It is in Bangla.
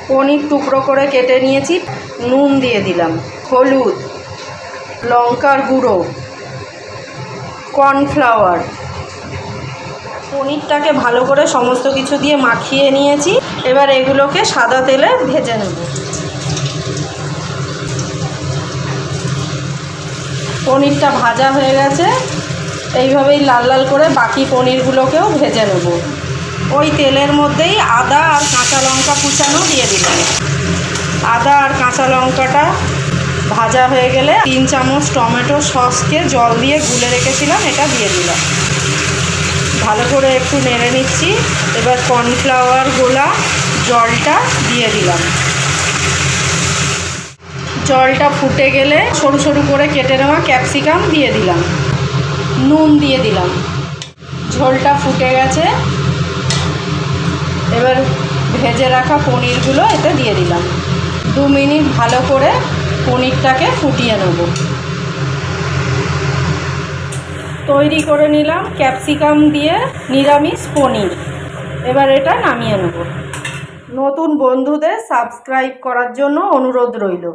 পনির টুকরো করে কেটে নিয়েছি, নুন দিয়ে দিলাম, হলুদ, লঙ্কার গুঁড়ো, কর্নফ্লাওয়ার। পনিরটাকে ভালো করে সমস্ত কিছু দিয়ে মাখিয়ে নিয়েছি। এবার এগুলোকে সাদা তেলে ভেজে নেব। পনিরটা ভাজা হয়ে গেছে। এইভাবেই লাল লাল করে বাকি পনিরগুলোকেও ভেজে নেব। ওই তেলের মধ্যেই আদা আর কাঁচা লঙ্কা কুচানো দিয়ে দিলাম। আদা আর কাঁচা লঙ্কাটা ভাজা হয়ে গেলে 3 চামচ টমেটো সসকে জল দিয়ে গুলে রেখেছিলাম, এটা দিয়ে দিলাম। ভালো করে একটু নেড়ে নিচ্ছি। এবার কর্নফ্লাওয়ার গোলা জলটা দিয়ে দিলাম। জলটা ফুটে গেলে সরু সরু করে কেটে নেওয়া ক্যাপসিকাম দিয়ে দিলাম, নুন দিয়ে দিলাম। ঝোলটা ফুটে গেছে। এবার ভেজে রাখা পনিরগুলো এতে দিয়ে দিলাম। 2 মিনিট ভালো করে পনিরটাকে ফুটিয়ে নেব। তৈরি করে নিলাম ক্যাপসিকাম দিয়ে নিরামিষ পনির। এবার এটা নামিয়ে নেব। নতুন বন্ধুদের সাবস্ক্রাইব করার জন্য অনুরোধ রইল।